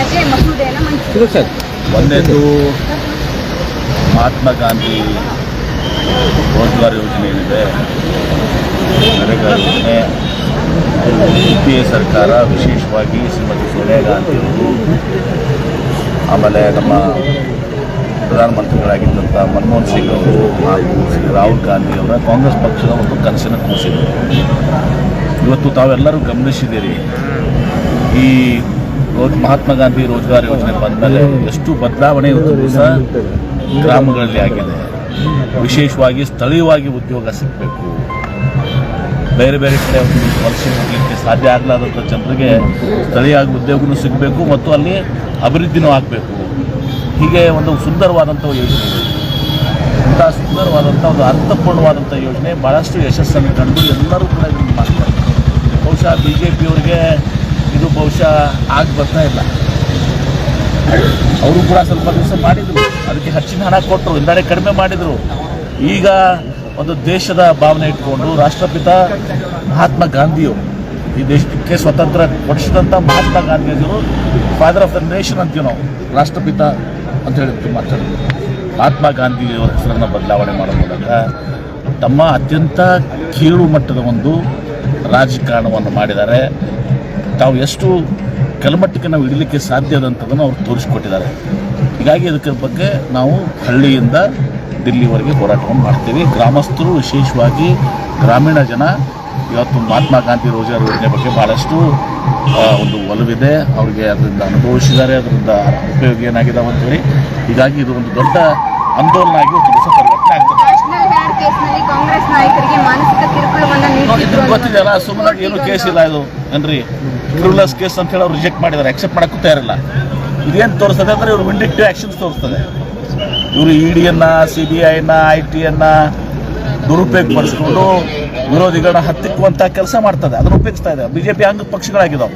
ಸ್ಥಾನಕ್ಕೆ ಮಸೂದೆಯನ್ನು ಮಂಡಿಸಿದೆ. ಒಂದನೇದು ಮಹಾತ್ಮ ಗಾಂಧಿ ರೋಜ್ಗಾರ್ ಯೋಜನೆ ಏನಿದೆ, ನರೇಗಾ ಯೋಜನೆ, UPA ಸರ್ಕಾರ ವಿಶೇಷವಾಗಿ ಶ್ರೀಮತಿ ಸೋನಿಯಾ ಗಾಂಧಿ ಅವರು, ಆಮೇಲೆ ನಮ್ಮ ಪ್ರಧಾನಮಂತ್ರಿಗಳಾಗಿದ್ದಂಥ ಮನಮೋಹನ್ ಸಿಂಗ್ ಅವರು ಹಾಗೂ ಶ್ರೀ ರಾಹುಲ್ ಗಾಂಧಿ ಅವರ ಕಾಂಗ್ರೆಸ್ ಪಕ್ಷದ ಒಂದು ಕನಸಿನ ಕೂಸಿದೆ. ಇವತ್ತು ತಾವೆಲ್ಲರೂ ಗಮನಿಸಿದ್ದೀರಿ, ಈ ಮಹಾತ್ಮ ಗಾಂಧಿ ರೋಜ್ಗಾರ್ ಯೋಜನೆ ಬಂದಮೇಲೆ ಎಷ್ಟು ಬದಲಾವಣೆ ಇವತ್ತು ದಿವಸ ಗ್ರಾಮಗಳಲ್ಲಿ ಆಗಿದೆ. ವಿಶೇಷವಾಗಿ ಸ್ಥಳೀಯವಾಗಿ ಉದ್ಯೋಗ ಸಿಗಬೇಕು, ಬೇರೆ ಬೇರೆ ಕಡೆ ವಲಸೆ ಹೋಗಲಿಕ್ಕೆ ಸಾಧ್ಯ ಆಗಲಾದಂಥ ಜನರಿಗೆ ಸ್ಥಳೀಯ ಉದ್ಯೋಗನೂ ಸಿಗಬೇಕು ಮತ್ತು ಅಲ್ಲಿ ಅಭಿವೃದ್ಧಿನೂ ಆಗಬೇಕು. ಹೀಗೆ ಒಂದು ಸುಂದರವಾದಂಥ ಯೋಜನೆ, ಇಂಥ ಸುಂದರವಾದಂಥ ಒಂದು ಅರ್ಥಪೂರ್ಣವಾದಂಥ ಯೋಜನೆ ಭಾಳಷ್ಟು ಯಶಸ್ಸನ್ನು ಕಂಡು ಎಲ್ಲರೂ ಕೂಡ ಇದನ್ನು ಮಾಡ್ತಾರೆ. ಬಹುಶಃ BJPಯವರಿಗೆ ಇದು ಬಹುಶಃ ಆಗಿ ಬರ್ತಾ ಇಲ್ಲ. ಅವರು ಕೂಡ ಸ್ವಲ್ಪ ದಿವಸ ಮಾಡಿದರು, ಅದಕ್ಕೆ ಹೆಚ್ಚಿನ ಹಣ ಕೊಟ್ಟರು, ಇಂದಾನೆ ಕಡಿಮೆ ಮಾಡಿದರು. ಈಗ ಒಂದು ದೇಶದ ಭಾವನೆ ಇಟ್ಕೊಂಡು ರಾಷ್ಟ್ರಪಿತ ಮಹಾತ್ಮ ಗಾಂಧಿಯವರು, ಈ ದೇಶಕ್ಕೆ ಸ್ವತಂತ್ರ ಕೊಡಿಸಿದಂಥ ಮಹಾತ್ಮ ಗಾಂಧಿಯವರು ಫಾದರ್ ಆಫ್ ದ ನೇಷನ್ ಅಂತೀವಿ ನಾವು, ರಾಷ್ಟ್ರಪಿತ ಅಂತ ಹೇಳಿ ಮಾತಾಡಿದ್ರು. ಮಹಾತ್ಮ ಗಾಂಧಿಯವರ ಹೆಸರನ್ನು ಬದಲಾವಣೆ ಮಾಡೋ ಮೂಲಕ ತಮ್ಮ ಅತ್ಯಂತ ಕೀಳು ಮಟ್ಟದ ಒಂದು ರಾಜಕಾರಣವನ್ನು ಮಾಡಿದ್ದಾರೆ. ತಾವು ಎಷ್ಟು ಕೆಳಮಟ್ಟಕ್ಕೆ ನಾವು ಇಡಲಿಕ್ಕೆ ಸಾಧ್ಯ ಅದಂಥದ್ದನ್ನು ಅವರು ತೋರಿಸಿಕೊಟ್ಟಿದ್ದಾರೆ. ಹೀಗಾಗಿ ಇದಕ್ಕೆ ಬಗ್ಗೆ ನಾವು ಹಳ್ಳಿಯಿಂದ ದಿಲ್ಲಿವರೆಗೆ ಹೋರಾಟವನ್ನು ಮಾಡ್ತೀವಿ. ಗ್ರಾಮಸ್ಥರು, ವಿಶೇಷವಾಗಿ ಗ್ರಾಮೀಣ ಜನ ಇವತ್ತು ಮಹಾತ್ಮ ಗಾಂಧಿ ರೋಜ್ಗಾರ್ ಯೋಜನೆ ಬಗ್ಗೆ ಭಾಳಷ್ಟು ಒಂದು ಒಲವಿದೆ, ಅವರಿಗೆ ಅದರಿಂದ ಅನುಭವಿಸಿದ್ದಾರೆ, ಅದರಿಂದ ಉಪಯೋಗ ಏನಾಗಿದ್ದಾವೆ ಅಂತೇಳಿ. ಹೀಗಾಗಿ ಇದು ಒಂದು ದೊಡ್ಡ ಆಂದೋಲನ ಆಗಿ ಒಂದು ದಿವಸ ಪರಿವರ್ತನೆ ಆಗ್ತದೆ. ಕಾಂಗ್ರೆಸ್ ನಾಯಕರಿಗೆ ಮಾನಸಿಕ ಕಿರುಕುಳವನ್ನು ಗೊತ್ತಿದೆಯಲ್ಲ, ಸುಮ್ಮನೆ ಏನು ಕೇಸ್ ಇಲ್ಲ ಇದು ಏನ್ರಿ, ಕ್ರಿಮಿನಲ್ಸ್ ಕೇಸ್ ಅಂತ ಹೇಳಿ ಅವ್ರು ರಿಜೆಕ್ಟ್ ಮಾಡಿದ್ದಾರೆ, ಅಕ್ಸೆಪ್ಟ್ ಮಾಡೋಕ್ಕೂ ತಯಾರಿಲ್ಲ. ಇದೇನು ತೋರಿಸ್ತದೆ ಅಂದರೆ ಇವರು ವಿಂಡಿಕ್ಟಿವ್ ಆ್ಯಕ್ಷನ್ಸ್ ತೋರಿಸ್ತದೆ. ಇವರು EDಯನ್ನು, CBIಯನ್ನು, IT ದುರುಪಯೋಗ ಪಡಿಸ್ಕೊಂಡು ವಿರೋಧಿಗಳನ್ನ ಹತ್ತಿಕ್ಕುವಂಥ ಕೆಲಸ ಮಾಡ್ತದೆ, ಅದನ್ನು ಉಪಯೋಗಿಸ್ತಾ ಇದೆ. BJP ಅಂಗ ಪಕ್ಷಗಳಾಗಿದ್ದಾವೆ.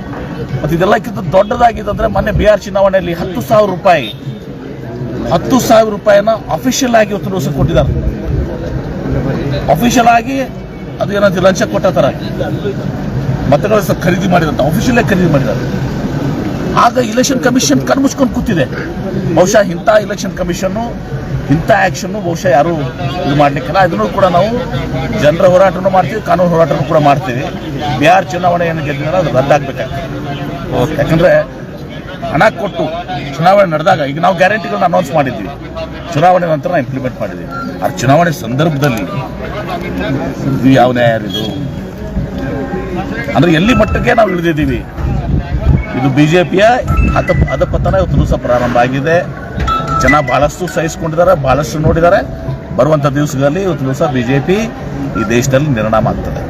ಮತ್ತು ಇದೆಲ್ಲಕ್ಕಿಂತ ದೊಡ್ಡದಾಗಿದ್ದಂದರೆ ಮೊನ್ನೆ ಬಿಹಾರ್ ಚುನಾವಣೆಯಲ್ಲಿ 10,000 ರೂಪಾಯಿನ ಅಫಿಷಿಯಲ್ ಆಗಿ ಇವತ್ತು ದಿವಸ ಕೊಟ್ಟಿದ್ದಾರೆ. ಅಫಿಷಿಯಲ್ ಆಗಿ ಅದು ಏನಂತ ಲಂಚ ಕೊಟ್ಟ ಥರ ಮತಗಳ ಖರೀದಿ ಮಾಡಿದಂಥ ಅಫಿಷಿಯಲ್ಲೇ ಖರೀದಿ ಮಾಡಿದ್ದಾರೆ. ಆಗ ಇಲೆಕ್ಷನ್ ಕಮಿಷನ್ ಕಣ್ಮುಚ್ಕೊಂಡು ಕೂತಿದೆ. ಬಹುಶಃ ಇಂಥ ಇಲೆಕ್ಷನ್ ಕಮಿಷನ್ನು, ಇಂಥ ಆ್ಯಕ್ಷನ್ನು ಬಹುಶಃ ಯಾರೂ ಇದು ಮಾಡಲಿಕ್ಕಿಲ್ಲ. ಇದನ್ನು ಕೂಡ ನಾವು ಜನರ ಹೋರಾಟನೂ ಮಾಡ್ತೀವಿ, ಕಾನೂನು ಹೋರಾಟನೂ ಕೂಡ ಮಾಡ್ತೀವಿ. ಬಿಹಾರ್ ಚುನಾವಣೆ ಏನು ಗೆದ್ದಿಲ್ಲ, ಅದು ರದ್ದಾಗಬೇಕಾಗ್ತದೆ. ಯಾಕಂದರೆ ಹಣ ಕೊಟ್ಟು ಚುನಾವಣೆ ನಡೆದಾಗ, ಈಗ ನಾವು ಗ್ಯಾರಂಟಿಗಳನ್ನ ಅನೌನ್ಸ್ ಮಾಡಿದ್ದೀವಿ, ಚುನಾವಣೆ ನಂತರ ನಾವು ಇಂಪ್ಲಿಮೆಂಟ್ ಮಾಡಿದ್ದೀವಿ. ಆ ಚುನಾವಣೆ ಸಂದರ್ಭದಲ್ಲಿ ಇದು ಯಾವ ನ್ಯಾಯ ಇದು ಅಂದರೆ ಎಲ್ಲಿ ಮಟ್ಟಕ್ಕೆ ನಾವು ಇಳಿದಿದ್ದೀವಿ. ಇದು BJPಯ ಅಧಪತನ ಇವತ್ತು ದಿವಸ ಪ್ರಾರಂಭ ಆಗಿದೆ. ಜನ ಭಾಳಷ್ಟು ಸಹಿಸ್ಕೊಂಡಿದ್ದಾರೆ, ಭಾಳಷ್ಟು ನೋಡಿದ್ದಾರೆ. ಬರುವಂಥ ದಿವಸಗಳಲ್ಲಿ ಇವತ್ತು ದಿವಸ BJP ಈ ದೇಶದಲ್ಲಿ ನಿರ್ಣಾಮ ಆಗ್ತದೆ.